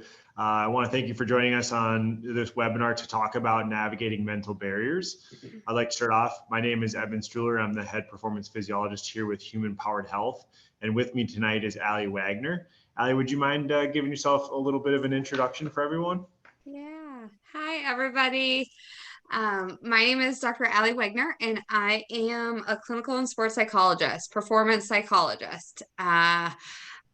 here. I want to thank you for joining us on this webinar to talk about navigating mental barriers. I'd like to start off. My name is Evan Struhler. I'm the head performance physiologist here with Human Powered Health. And with me tonight is Ali Wagner. Ali, would you mind giving yourself a little bit of an introduction for everyone? Yeah. Hi, everybody. My name is Dr. Ali Wagner, and I am a clinical and sports psychologist, performance psychologist.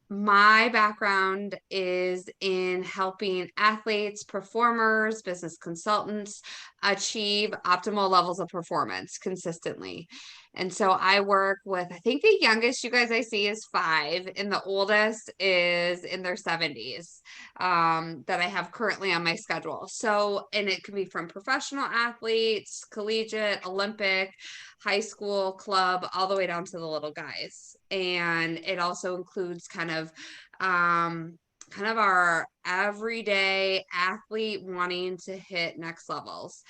My background is in helping athletes, performers, business consultants achieve optimal levels of performance consistently. And so I work with, I think the youngest you guys I see is 5, and the oldest is in their 70s that I have currently on my schedule. So, and it could be from professional athletes, collegiate, Olympic, high school, club, all the way down to the little guys. And it also includes kind of our everyday athlete wanting to hit next levels.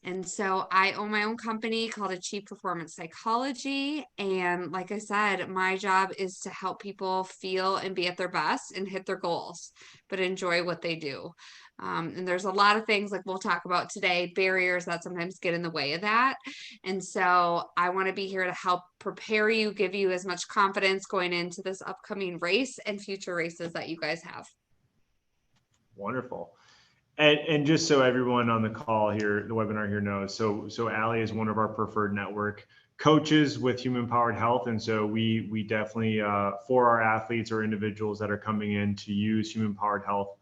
And so I own my own company called Achieve Performance Psychology. And like I said, my job is to help people feel and be at their best and hit their goals, but enjoy what they do. And there's a lot of things like we'll talk about today, barriers that sometimes get in the way of that. And so I want to be here to help prepare you, give you as much confidence going into this upcoming race and future races that you guys have. Wonderful. And just so everyone on the call here, the webinar here knows, so Ali is one of our preferred network coaches with Human Powered Health. And so we definitely, for our athletes or individuals that are coming in to use Human Powered Health,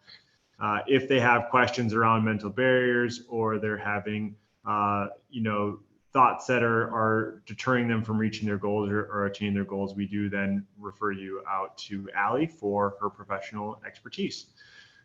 if they have questions around mental barriers or they're having, thoughts that are deterring them from reaching their goals or attaining their goals, we do then refer you out to Ali for her professional expertise.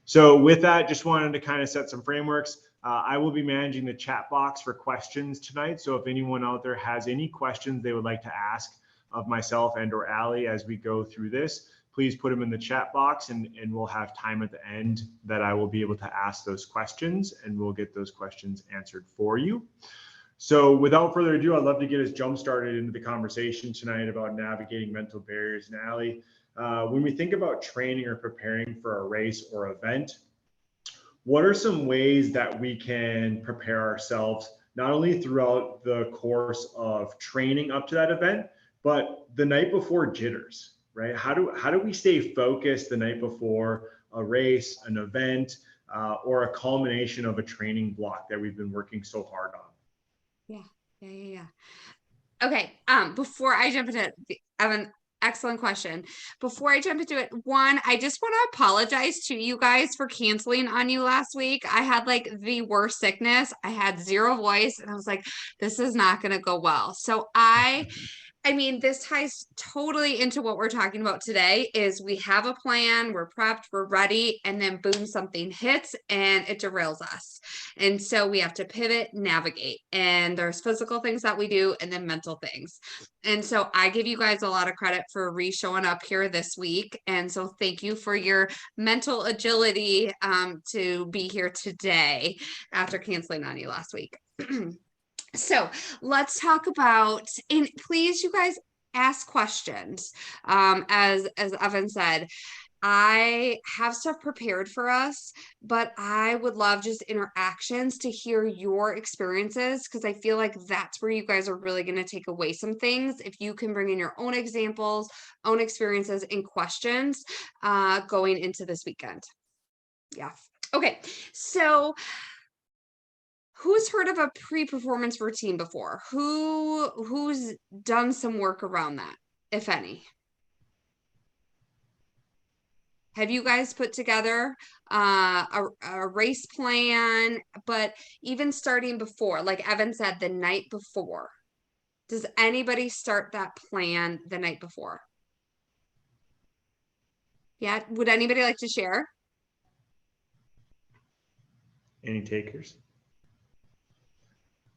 So with that, just wanted to kind of set some frameworks. I will be managing the chat box for questions tonight. So if anyone out there has any questions they would like to ask of myself and or Ali as we go through this, please put them in the chat box and we'll have time at the end that I will be able to ask those questions and we'll get those questions answered for you. So without further ado, I'd love to get us jump started into the conversation tonight about navigating mental barriers. And Ali, when we think about training or preparing for a race or event, what are some ways that we can prepare ourselves, not only throughout the course of training up to that event, but the night before jitters, right? How do we stay focused the night before a race, an event, or a culmination of a training block that we've been working so hard on? Yeah. Okay. Before I jump into it, Evan, excellent question. Before I jump into it, one, I just want to apologize to you guys for canceling on you last week. I had like the worst sickness. I had zero voice and I was like, this is not going to go well. So I mean, this ties totally into what we're talking about today is we have a plan, we're prepped, we're ready, and then boom, something hits and it derails us. And so we have to pivot, navigate. And there's physical things that we do and then mental things. And so I give you guys a lot of credit for showing up here this week. And so thank you for your mental agility to be here today after canceling on you last week. So let's talk about, and please, you guys ask questions. As Evan said, I have stuff prepared for us, but I would love just interactions to hear your experiences because I feel like that's where you guys are really going to take away some things. If you can bring in your own examples, own experiences, and questions going into this weekend. Yeah. Okay. So who's heard of a pre-performance routine before? Who's done some work around that, if any? Have you guys put together a race plan, but even starting before, like Evan said, the night before? Does anybody start that plan the night before? Yeah, would anybody like to share? Any takers?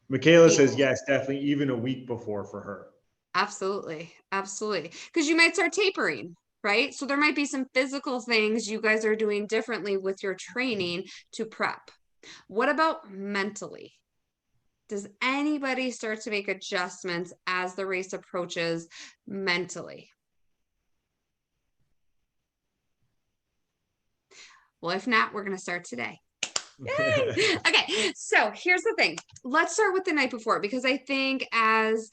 Michaela says yes, definitely even a week before for her. Absolutely. Because you might start tapering, right? So there might be some physical things you guys are doing differently with your training to prep. What about mentally? Does anybody start to make adjustments as the race approaches mentally? Well, if not, we're going to start today. Yay! Okay, so here's the thing. Let's start with the night before, because I think, as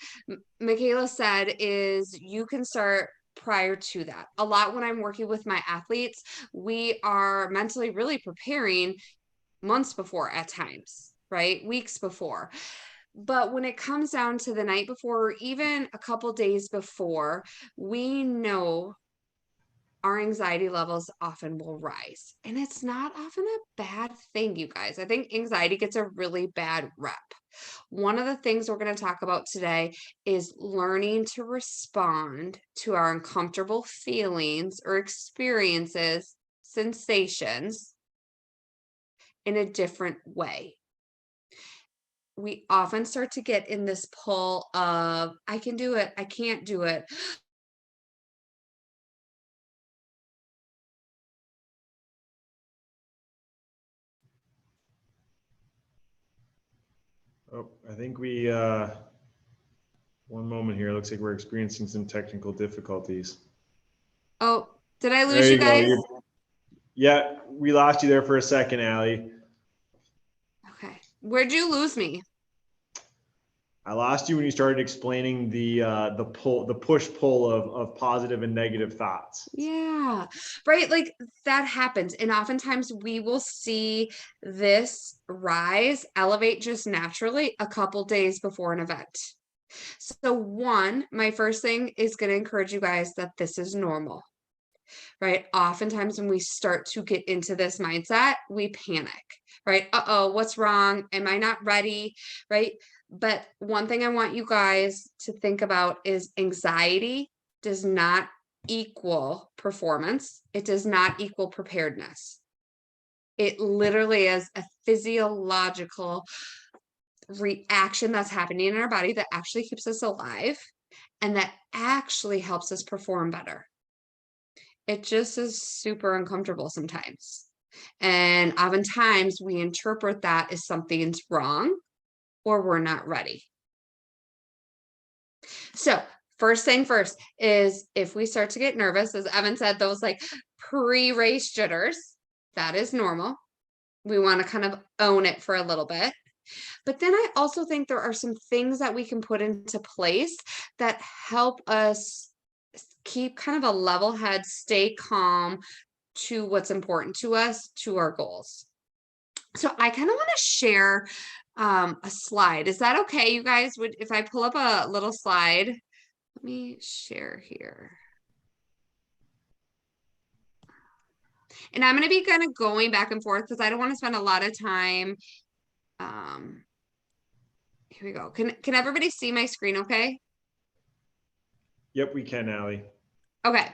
Michaela said, is you can start prior to that. A lot when I'm working with my athletes, we are mentally really preparing months before at times, right? Weeks before. But when it comes down to the night before, or even a couple days before, we know our anxiety levels often will rise. And it's not often a bad thing, you guys. I think anxiety gets a really bad rep. One of the things we're going to talk about today is learning to respond to our uncomfortable feelings or experiences, sensations in a different way. We often start to get in this pull of, I can do it, I can't do it. Oh, I think we, one moment here. Looks like we're experiencing some technical difficulties. Oh, did I lose There you you guys? go. Yeah, we lost you there for a second, Allie. Okay. Where'd you lose me? I lost you when you started explaining the push pull of positive and negative thoughts. Yeah, right. Like that happens. And oftentimes we will see this rise, elevate just naturally a couple days before an event. So, one, my first thing is going to encourage you guys that this is normal, right? Oftentimes when we start to get into this mindset, we panic, right? Uh-oh, what's wrong? Am I not ready? Right? But one thing I want you guys to think about is anxiety does not equal performance. It does not equal preparedness. It literally is a physiological reaction that's happening in our body that actually keeps us alive and that actually helps us perform better. It just is super uncomfortable sometimes. And oftentimes we interpret that as something's wrong or we're not ready. So, first thing first is if we start to get nervous, as Evan said, those like pre-race jitters, that is normal. We want to kind of own it for a little bit. But then I also think there are some things that we can put into place that help us keep kind of a level head, stay calm to what's important to us, to our goals. So I kind of want to share a slide. Is that okay, you guys? Would if I pull up a little slide? Let me share here. And I'm going to be kind of going back and forth because I don't want to spend a lot of time. Here we go. Can everybody see my screen okay? Yep, we can, Allie. Okay.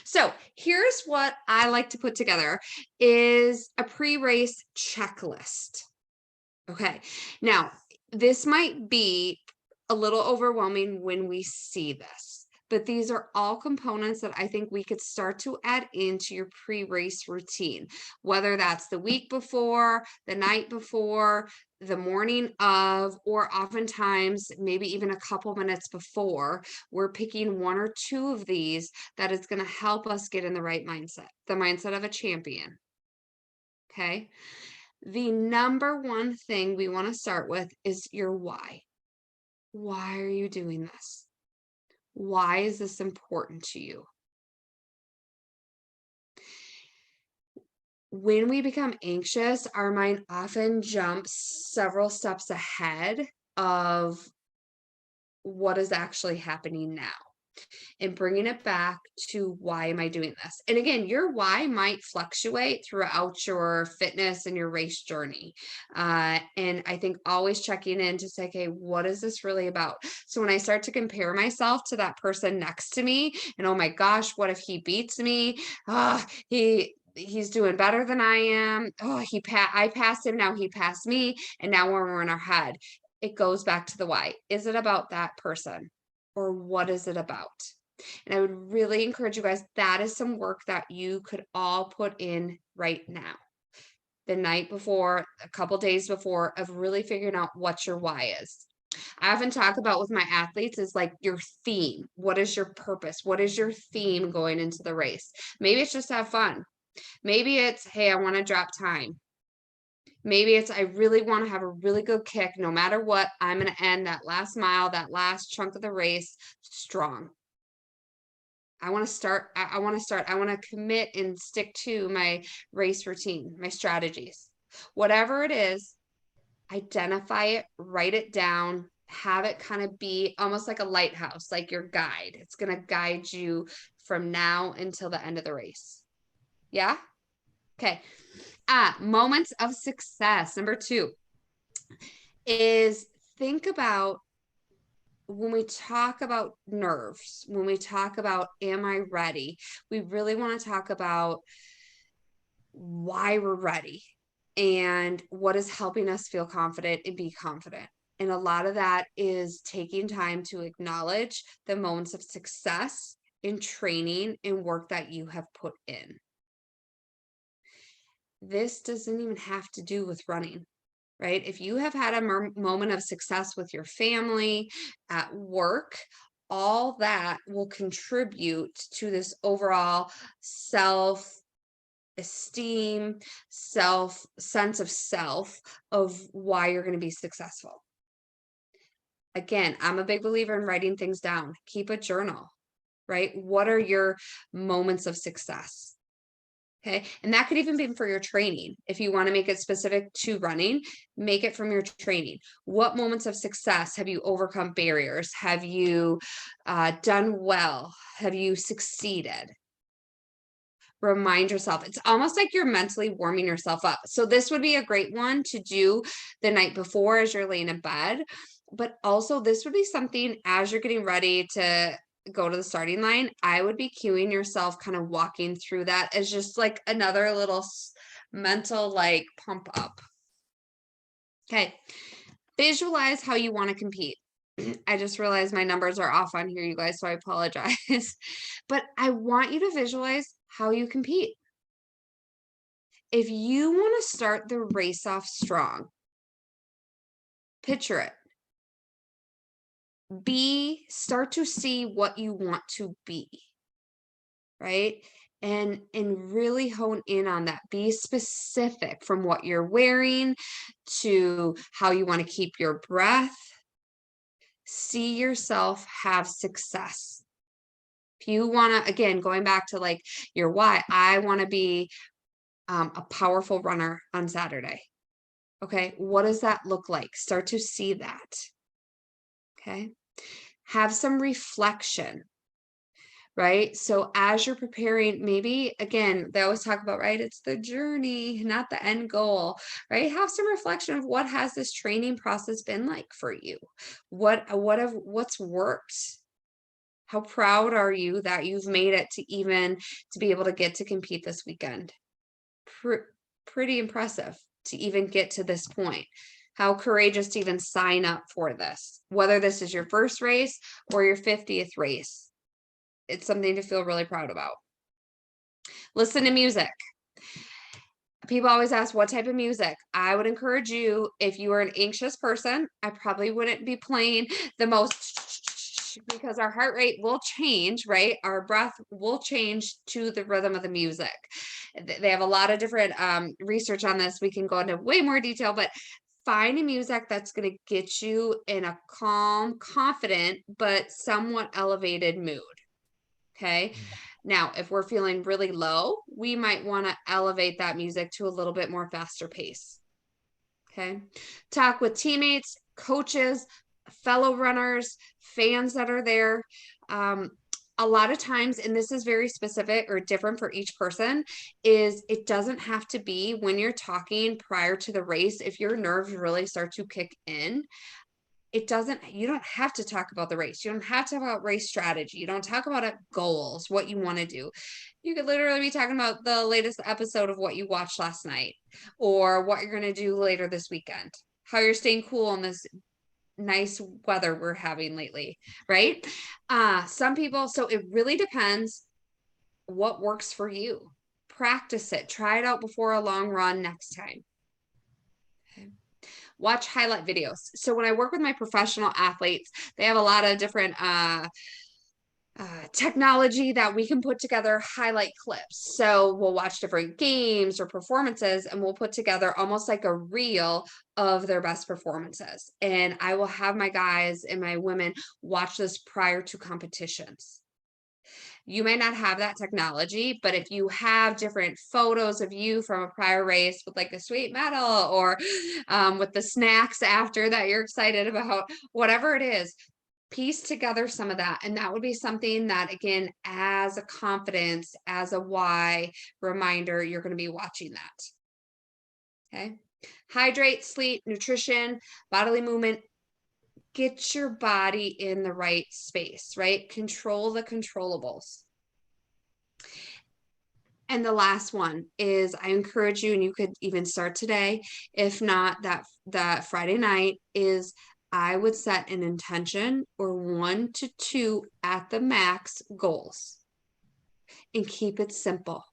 So here's what I like to put together is a pre-race checklist. Okay. Now, this might be a little overwhelming when we see this, but these are all components that I think we could start to add into your pre-race routine, whether that's the week before, the night before, the morning of, or oftentimes maybe even a couple minutes before. We're picking one or two of these that is going to help us get in the right mindset, the mindset of a champion. Okay. The number one thing we want to start with is your why. Why are you doing this? Why is this important to you? When we become anxious, our mind often jumps several steps ahead of what is actually happening now and bringing it back to why am I doing this? And again, your why might fluctuate throughout your fitness and your race journey. And I think always checking in to say, okay, what is this really about? So when I start to compare myself to that person next to me, and oh my gosh, what if he beats me? He's doing better than I am. Oh, I passed him, now he passed me, and now we're in our head. It goes back to the why. Is it about that person? Or what is it about? And I would really encourage you guys, that is some work that you could all put in right now. The night before, a couple days before, of really figuring out what your why is. I often talk about with my athletes is like your theme. What is your purpose? What is your theme going into the race? Maybe it's just to have fun. Maybe it's, hey, I want to drop time. Maybe it's, I really want to have a really good kick. No matter what, I'm going to end that last mile, that last chunk of the race strong. I want to start, I want to commit and stick to my race routine, my strategies. Whatever it is, identify it, write it down, have it kind of be almost like a lighthouse, like your guide. It's going to guide you from now until the end of the race. Yeah? Okay. Moments of success. Number 2 is think about when we talk about nerves, when we talk about, am I ready? We really want to talk about why we're ready and what is helping us feel confident and be confident. And a lot of that is taking time to acknowledge the moments of success in training and work that you have put in. This doesn't even have to do with running, right? If you have had a moment of success with your family, at work, all that will contribute to this overall self esteem, sense of self of why you're going to be successful. Again, I'm a big believer in writing things down. Keep a journal, right? What are your moments of success? Okay. And that could even be for your training. If you want to make it specific to running, make it from your training. What moments of success have you overcome barriers? Have you done well? Have you succeeded? Remind yourself. It's almost like you're mentally warming yourself up. So this would be a great one to do the night before as you're laying in bed. But also this would be something as you're getting ready to go to the starting line, I would be cueing yourself, kind of walking through that as just like another little mental like pump up. Okay. Visualize how you want to compete. I just realized my numbers are off on here, you guys, so I apologize. But I want you to visualize how you compete. If you want to start the race off strong, picture it. Start to see what you want to be, right? And really hone in on that. Be specific from what you're wearing to how you want to keep your breath. See yourself have success. If you want to, again, going back to like your why, I want to be a powerful runner on Saturday. Okay. What does that look like? Start to see that. Okay. Have some reflection, right? So as you're preparing, maybe again, they always talk about, right? It's the journey, not the end goal, right? Have some reflection of what has this training process been like for you? What's worked? How proud are you that you've made it to be able to get to compete this weekend? Pretty impressive to even get to this point. How courageous to even sign up for this, whether this is your first race or your 50th race. It's something to feel really proud about. Listen to music. People always ask what type of music. I would encourage you, if you are an anxious person, I probably wouldn't be playing the most because our heart rate will change, right? Our breath will change to the rhythm of the music. They have a lot of different research on this. We can go into way more detail, but find a music that's going to get you in a calm, confident, but somewhat elevated mood. Okay. Now, if we're feeling really low, we might want to elevate that music to a little bit more faster pace. Okay. Talk with teammates, coaches, fellow runners, fans that are there. A lot of times, and this is very specific or different for each person, is it doesn't have to be when you're talking prior to the race. If your nerves really start to kick in, you don't have to talk about the race. You don't have to talk about race strategy. You don't talk about goals, what you want to do. You could literally be talking about the latest episode of what you watched last night or what you're going to do later this weekend, how you're staying cool in this nice weather we're having lately, right? Some people, so it really depends what works for you. Practice it. Try it out before a long run next time. Okay. Watch highlight videos. So when I work with my professional athletes, they have a lot of different technology that we can put together highlight clips. So we'll watch different games or performances and we'll put together almost like a reel of their best performances. And I will have my guys and my women watch this prior to competitions. You may not have that technology, but if you have different photos of you from a prior race with like a sweet medal or with the snacks after that you're excited about, whatever it is, piece together some of that. And that would be something that, again, as a confidence, as a why reminder, you're going to be watching that. Okay. Hydrate, sleep, nutrition, bodily movement. Get your body in the right space, right? Control the controllables. And the last one is I encourage you, and you could even start today, if not that Friday night, is I would set an intention or 1 to 2 at the max goals and keep it simple.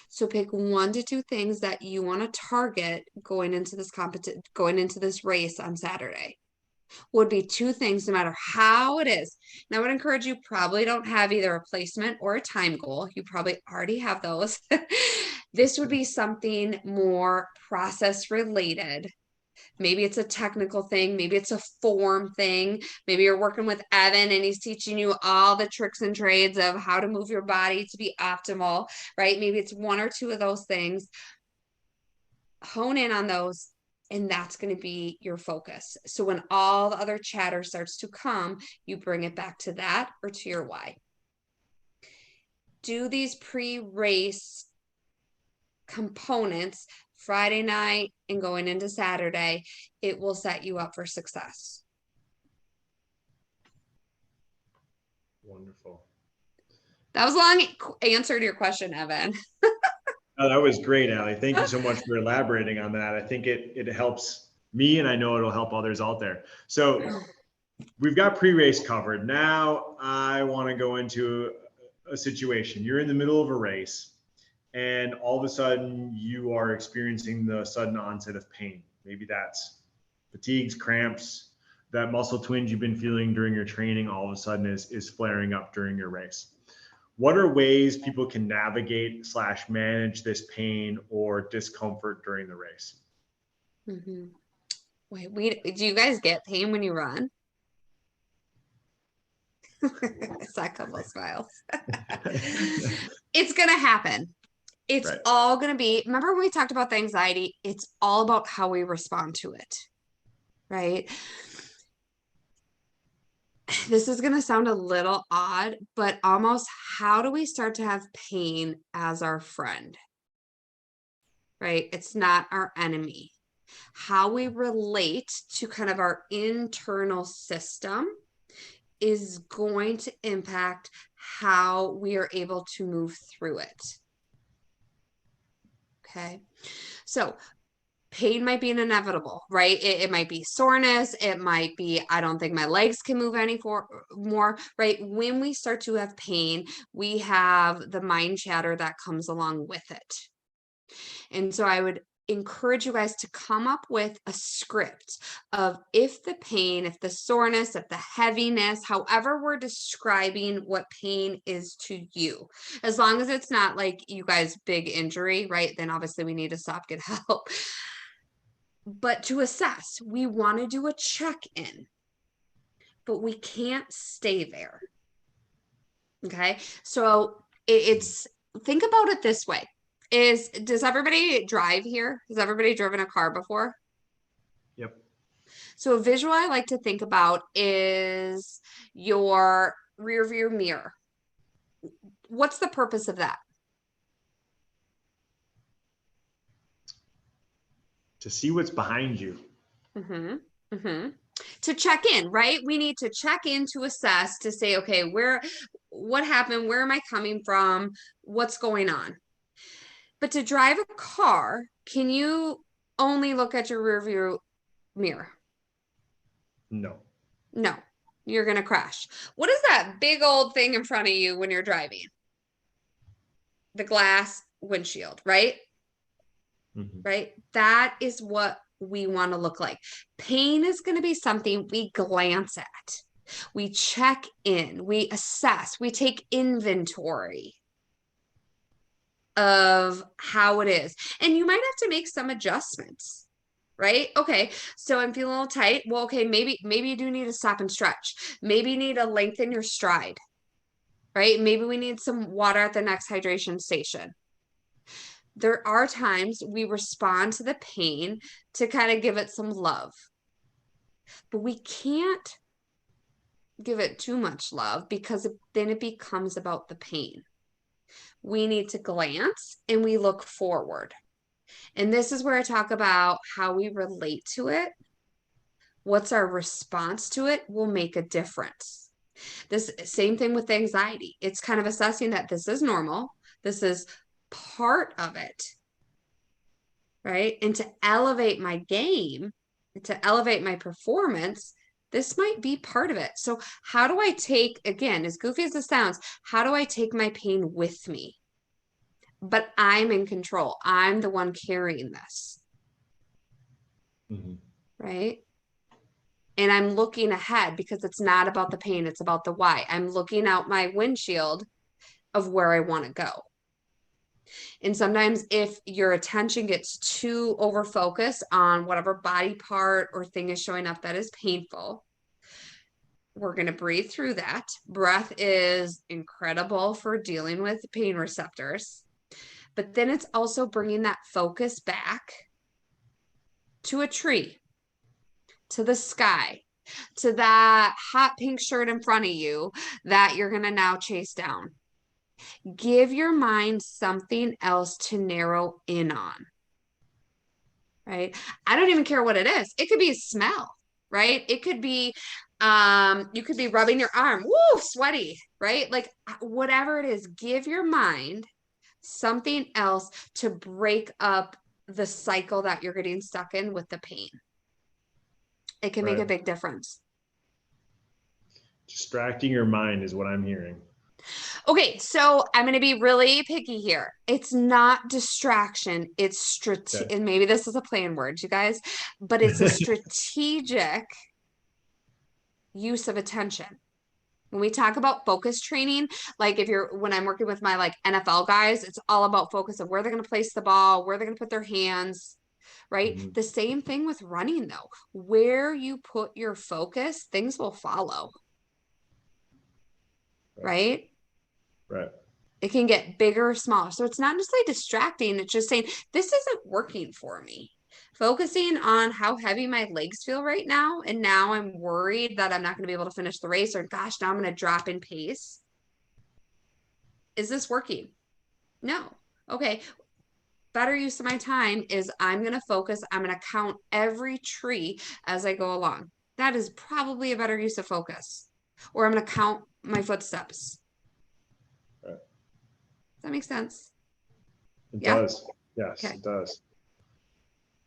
So pick 1 to 2 things that you want to target going into this race on Saturday. Would be 2 things no matter how it is. And I would encourage you probably don't have either a placement or a time goal. You probably already have those. This would be something more process related. Maybe it's a technical thing. Maybe it's a form thing. Maybe you're working with Evan and he's teaching you all the tricks and trades of how to move your body to be optimal, right? Maybe it's 1 or 2 of those things. Hone in on those, and that's going to be your focus. So when all the other chatter starts to come, you bring it back to that or to your why. Do these pre-race components Friday night and going into Saturday. It will set you up for success. Wonderful. That was a long answer to your question, Evan. Oh, that was great, Allie. Thank you so much for elaborating on that. I think it helps me, and I know it'll help others out there. So we've got pre-race covered. Now I want to go into a situation. You're in the middle of a race, and all of a sudden you are experiencing the sudden onset of pain. Maybe that's fatigues, cramps, that muscle twinge you've been feeling during your training all of a sudden is flaring up during your race. What are ways people can navigate / manage this pain or discomfort during the race? Mm-hmm. Wait, do you guys get pain when you run? I saw a couple of smiles. It's going to happen. It's Right. all going to be, remember when we talked about the anxiety? It's all about how we respond to it, right? This is going to sound a little odd, but almost how do we start to have pain as our friend, right? It's not our enemy. How we relate to kind of our internal system is going to impact how we are able to move through it. Okay. So pain might be an inevitable, right? It might be soreness. It might be, I don't think my legs can move any more, right? When we start to have pain, we have the mind chatter that comes along with it. And so I would encourage you guys to come up with a script of if the pain, if the soreness, if the heaviness, however we're describing what pain is to you, as long as it's not like you guys big injury, right? Then obviously we need to stop, get help. But to assess, we want to do a check-in, but we can't stay there. Okay. So it's think about it this way. Does everybody drive here? Has everybody driven a car before? Yep. So a visual I like to think about is your rear view mirror. What's the purpose of that? To see what's behind you. Mm-hmm. Mm-hmm. To check in, right? We need to check in to assess to say, okay, what happened? Where am I coming from? What's going on? But to drive a car, can you only look at your rear view mirror? No. No, you're going to crash. What is that big old thing in front of you when you're driving? The glass windshield, right? Mm-hmm. Right? That is what we want to look like. Pain is going to be something we glance at. We check in, we assess, we take inventory of how it is. And you might have to make some adjustments, right? Okay, so I'm feeling a little tight. Well, okay, maybe you do need to stop and stretch. Maybe you need to lengthen your stride, right? Maybe we need some water at the next hydration station. There are times we respond to the pain to kind of give it some love, but we can't give it too much love because then it becomes about the pain. We need to glance and we look forward. And this is where I talk about how we relate to it. What's our response to it will make a difference. This same thing with anxiety. It's kind of assessing that this is normal. This is part of it, right? And to elevate my game, to elevate my performance, this might be part of it. So how do I take, again, as goofy as it sounds, how do I take my pain with me? But I'm in control. I'm the one carrying this. Mm-hmm. Right? And I'm looking ahead because it's not about the pain, it's about the why. I'm looking out my windshield of where I want to go. And sometimes if your attention gets too over focused on whatever body part or thing is showing up that is painful, we're going to breathe through that. Breath is incredible for dealing with pain receptors. But then it's also bringing that focus back to a tree, to the sky, to that hot pink shirt in front of you that you're going to now chase down. Give your mind something else to narrow in on, right? I don't even care what it is. It could be a smell, right? It could be, you could be rubbing your arm, woo, sweaty, right? Like whatever it is, give your mind something else to break up the cycle that you're getting stuck in with the pain. It can make a big difference. Distracting your mind is what I'm hearing. Okay, so I'm going to be really picky here. It's not distraction. It's strategic. And maybe this is a plain word, you guys, but it's a strategic use of attention. When we talk about focus training, like when I'm working with my like NFL guys, it's all about focus of where they're going to place the ball, where they're going to put their hands, right? Mm-hmm. The same thing with running though. Where you put your focus, things will follow. Right? Right. It can get bigger or smaller. So it's not just like distracting. It's just saying, this isn't working for me. Focusing on how heavy my legs feel right now. And now I'm worried that I'm not going to be able to finish the race, or gosh, now I'm going to drop in pace. Is this working? No. Okay. Better use of my time is I'm going to focus. I'm going to count every tree as I go along. That is probably a better use of focus. Or I'm going to count my footsteps. Right. Does that make sense? It does. Yes, okay. It does.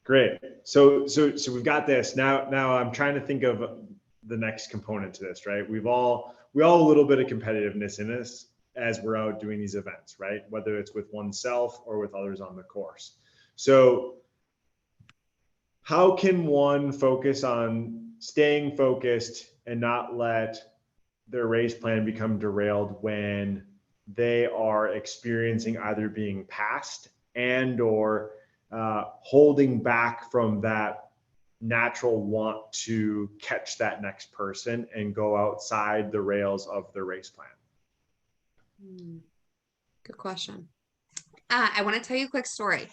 Great. So we've got this. Now I'm trying to think of the next component to this, right? We all have a little bit of competitiveness in us as we're out doing these events, right? Whether it's with oneself or with others on the course. So how can one focus on staying focused and not let their race plan become derailed when they are experiencing either being passed and or holding back from that natural want to catch that next person and go outside the rails of the race plan? Good question. I want to tell you a quick story.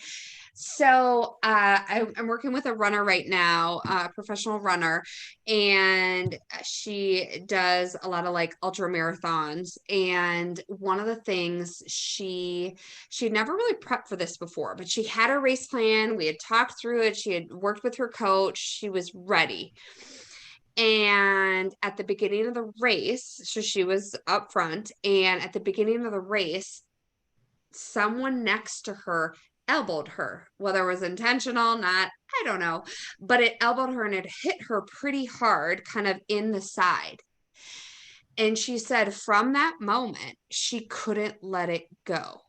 So I'm working with a runner right now, a professional runner, and she does a lot of like ultra marathons. And one of the things she'd never really prepped for this before, but she had a race plan. We had talked through it. She had worked with her coach. She was ready. And at the beginning of the race, so she was up front, and at the beginning of the race, someone next to her elbowed her, whether it was intentional, not, I don't know, but it elbowed her and it hit her pretty hard, kind of in the side. And she said from that moment, she couldn't let it go.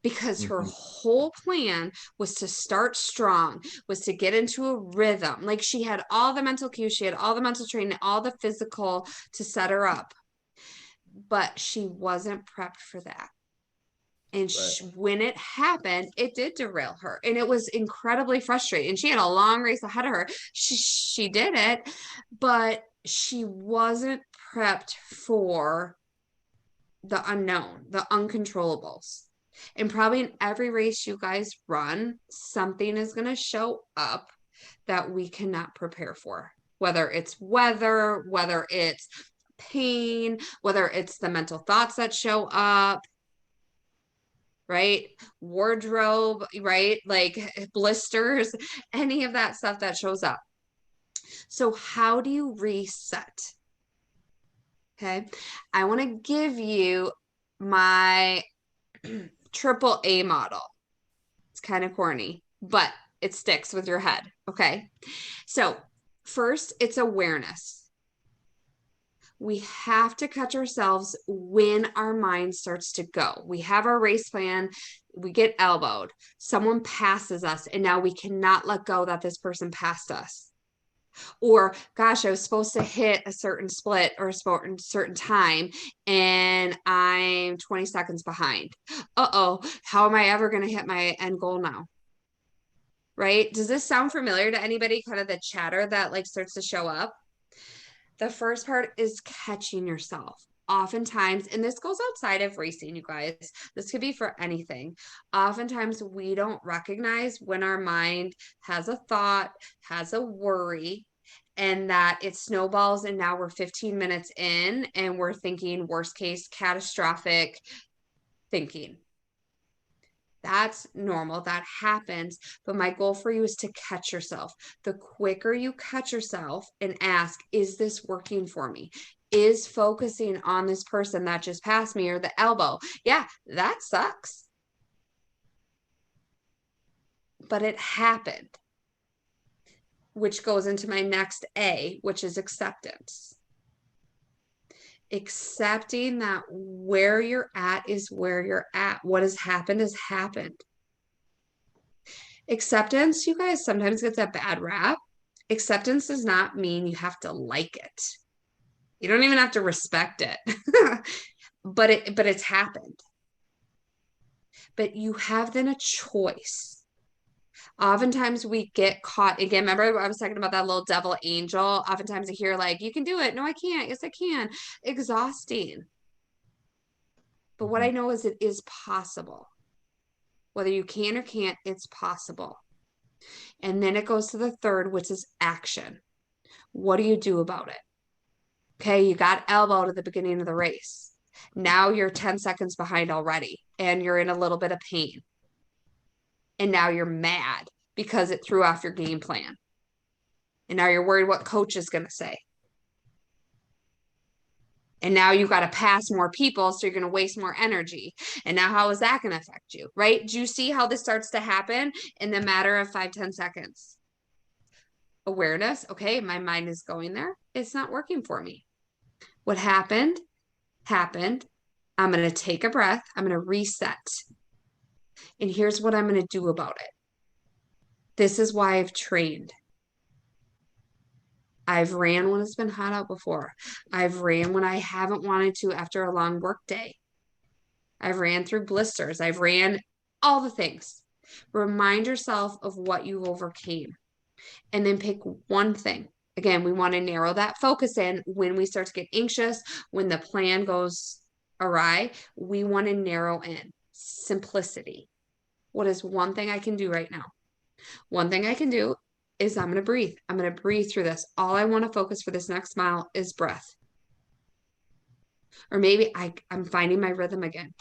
because her Mhm. whole plan was to start strong, was to get into a rhythm. Like she had all the mental cues, she had all the mental training, all the physical to set her up, but she wasn't prepped for that. And Right. when it happened, it did derail her. And it was incredibly frustrating. She had a long race ahead of her. She did it, but she wasn't prepped for the unknown, the uncontrollables. And probably in every race you guys run, something is going to show up that we cannot prepare for, whether it's weather, whether it's pain, whether it's the mental thoughts that show up, right? Wardrobe, right? Like blisters, any of that stuff that shows up. So, how do you reset? Okay. I want to give you my triple A model. It's kind of corny, but it sticks with your head. Okay. So, first, it's awareness. We have to catch ourselves when our mind starts to go. We have our race plan, we get elbowed, someone passes us, and now we cannot let go that this person passed us. Or, gosh, I was supposed to hit a certain split or a certain time, and I'm 20 seconds behind. Uh-oh, how am I ever going to hit my end goal now? Right? Does this sound familiar to anybody? Kind of the chatter that like starts to show up? The first part is catching yourself. Oftentimes, and this goes outside of racing, you guys, this could be for anything. Oftentimes, we don't recognize when our mind has a thought, has a worry, and that it snowballs. And now we're 15 minutes in and we're thinking worst case, catastrophic thinking. That's normal. That happens. But my goal for you is to catch yourself. The quicker you catch yourself and ask, is this working for me? Is focusing on this person that just passed me or the elbow? Yeah, that sucks. But it happened, which goes into my next A, which is acceptance. Accepting that where you're at is where you're at. What has happened has happened. Acceptance, you guys, sometimes gets a bad rap. Acceptance does not mean you have to like it. You don't even have to respect it. but it's happened. But you have then a choice. Oftentimes we get caught again. Remember, I was talking about that little devil angel. Oftentimes I hear like, you can do it. No, I can't. Yes, I can. Exhausting. But what I know is it is possible. Whether you can or can't, it's possible. And then it goes to the third, which is action. What do you do about it? Okay, you got elbowed at the beginning of the race. Now you're 10 seconds behind already, and you're in a little bit of pain. And now you're mad because it threw off your game plan. And now you're worried what coach is going to say. And now you've got to pass more people, so you're going to waste more energy. And now how is that going to affect you, right? Do you see how this starts to happen in the matter of 5-10 seconds? Awareness, okay, my mind is going there. It's not working for me. What happened, happened. I'm going to take a breath. I'm going to reset. And here's what I'm going to do about it. This is why I've trained. I've ran when it's been hot out before. I've ran when I haven't wanted to after a long work day. I've ran through blisters. I've ran all the things. Remind yourself of what you overcame and then pick one thing. Again, we want to narrow that focus in when we start to get anxious, when the plan goes awry, we want to narrow in simplicity. What is one thing I can do right now? One thing I can do is I'm going to breathe. I'm going to breathe through this. All I want to focus for this next mile is breath. Or maybe I'm finding my rhythm again.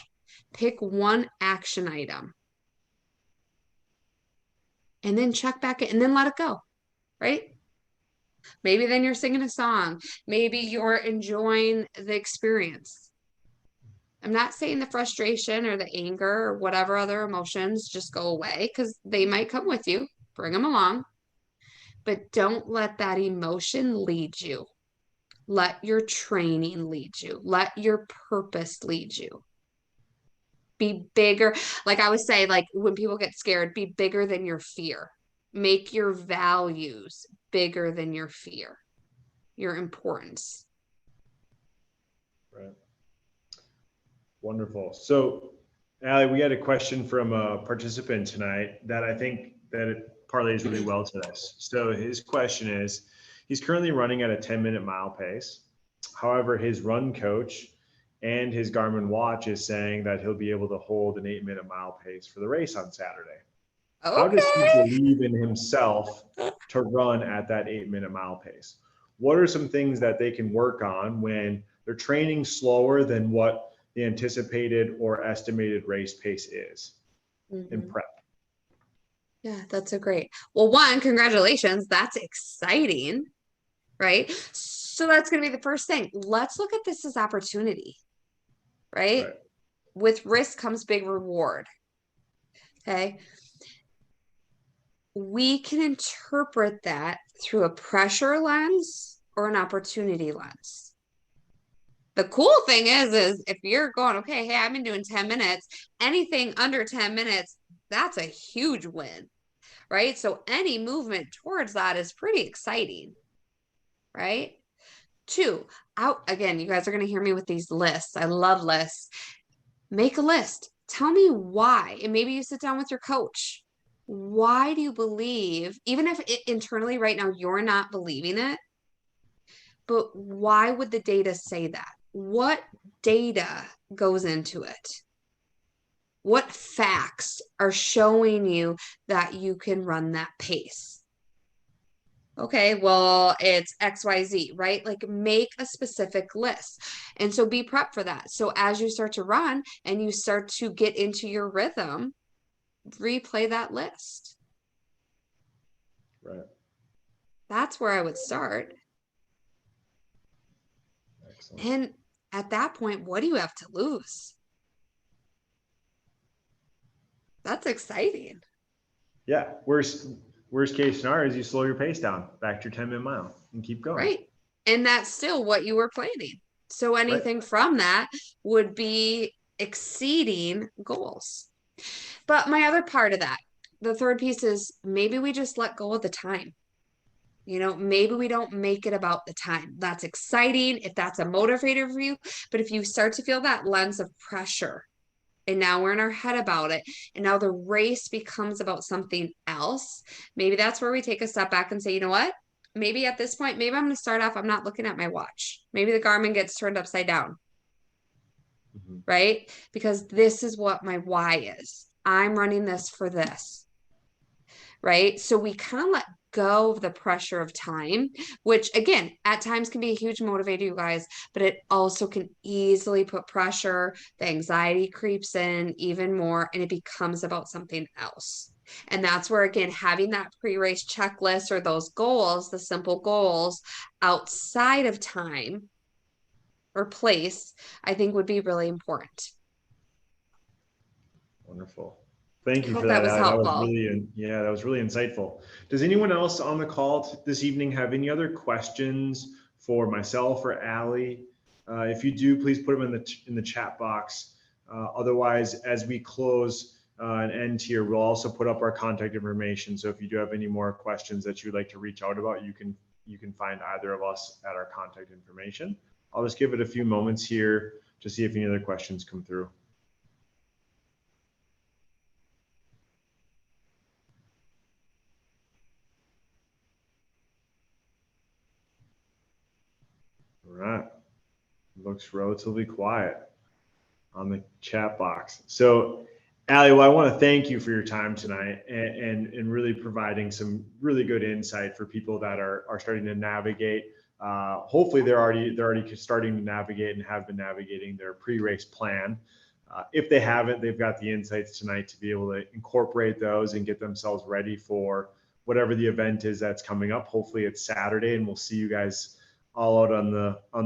Pick one action item and then check back in and then let it go, right? Maybe then you're singing a song. Maybe you're enjoying the experience. I'm not saying the frustration or the anger or whatever other emotions just go away because they might come with you. Bring them along. But don't let that emotion lead you. Let your training lead you. Let your purpose lead you. Be bigger. Like I would say, like when people get scared, be bigger than your fear. Make your values bigger than your fear, your importance. Right. Wonderful. So, Allie, we had a question from a participant tonight that I think that it parlays really well to this. So his question is, he's currently running at a 10-minute mile pace. However, his run coach and his Garmin watch is saying that he'll be able to hold an 8-minute mile pace for the race on Saturday. How does he Okay. believe in himself to run at that 8-minute mile pace? What are some things that they can work on when they're training slower than what the anticipated or estimated race pace is in Mhm. prep? Yeah, that's a great. Well, one, congratulations. That's exciting, right? So that's going to be the first thing. Let's look at this as opportunity, right? Right. With risk comes big reward. Okay. We can interpret that through a pressure lens or an opportunity lens. The cool thing is if you're going, okay, hey, I've been doing 10 minutes, anything under 10 minutes, that's a huge win, right? So any movement towards that is pretty exciting, right? Two, out again, you guys are going to hear me with these lists. I love lists. Make a list. Tell me why. And maybe you sit down with your coach. Why do you believe, even if internally right now you're not believing it, but why would the data say that? What data goes into it? What facts are showing you that you can run that pace? Okay, well, it's XYZ, right? Like make a specific list. And so be prepped for that. So as you start to run and you start to get into your rhythm, replay that list. Right. That's where I would start. Excellent. And at that point, what do you have to lose? That's exciting. Yeah. Worst case scenario is you slow your pace down back to your 10-minute mile and keep going. Right. And that's still what you were planning. So Right. anything from that would be exceeding goals. But my other part of that, the third piece is maybe we just let go of the time. Maybe we don't make it about the time. That's exciting if that's a motivator for you. But if you start to feel that lens of pressure, and now we're in our head about it, and now the race becomes about something else, maybe that's where we take a step back and say, you know what? Maybe at this point, maybe I'm going to start off, I'm not looking at my watch. Maybe the Garmin gets turned upside down, Mm-hmm. right? Because this is what my why is. I'm running this for this, right? So we kind of let go of the pressure of time, which again, at times can be a huge motivator, you guys, but it also can easily put pressure. The anxiety creeps in even more, and it becomes about something else. And that's where, again, having that pre race checklist or those goals, the simple goals outside of time or place, I think would be really important. Wonderful. Thank I you hope for that that, was Allie. That was helpful. really, yeah, that was really insightful. Does anyone else on the call this evening have any other questions for myself or Allie? If you do, please put them in the chat box. Otherwise, as we close and end here, we'll also put up our contact information. So if you do have any more questions that you'd like to reach out about, you can find either of us at our contact information. I'll just give it a few moments here to see if any other questions come through. All right. Looks relatively quiet on the chat box. So, Allie, well, I want to thank you for your time tonight and really providing some really good insight for people that are starting to navigate. Hopefully, they're already starting to navigate and have been navigating their pre-race plan. If they haven't, they've got the insights tonight to be able to incorporate those and get themselves ready for whatever the event is that's coming up. Hopefully, it's Saturday, and we'll see you guys all out on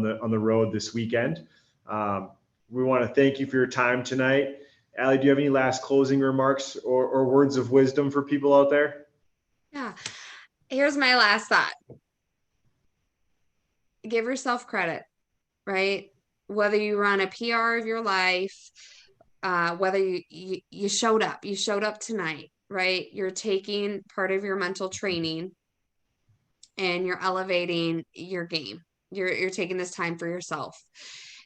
the road this weekend. We want to thank you for your time tonight. Allie, do you have any last closing remarks or words of wisdom for people out there? Yeah. Here's my last thought. Give yourself credit, right? Whether you run a PR of your life, whether you showed up tonight, right? You're taking part of your mental training and you're elevating your game. You're taking this time for yourself.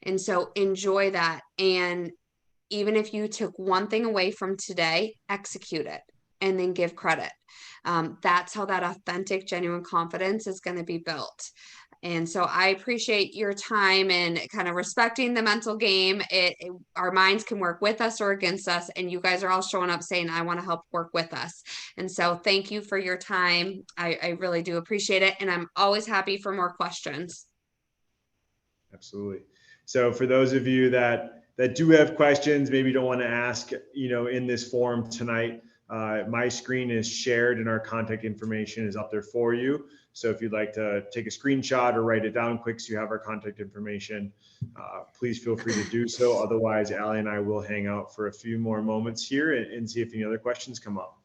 And so enjoy that. And even if you took one thing away from today, execute it and then give credit. That's how that authentic, genuine confidence is going to be built. And so I appreciate your time and kind of respecting the mental game. Our minds can work with us or against us, and you guys are all showing up saying, I want to help work with us. And so thank you for your time. I really do appreciate it. And I'm always happy for more questions. Absolutely. So for those of you that do have questions, maybe don't want to ask, in this forum tonight, my screen is shared and our contact information is up there for you. So if you'd like to take a screenshot or write it down quick so you have our contact information, please feel free to do so. Otherwise, Allie and I will hang out for a few more moments here and see if any other questions come up.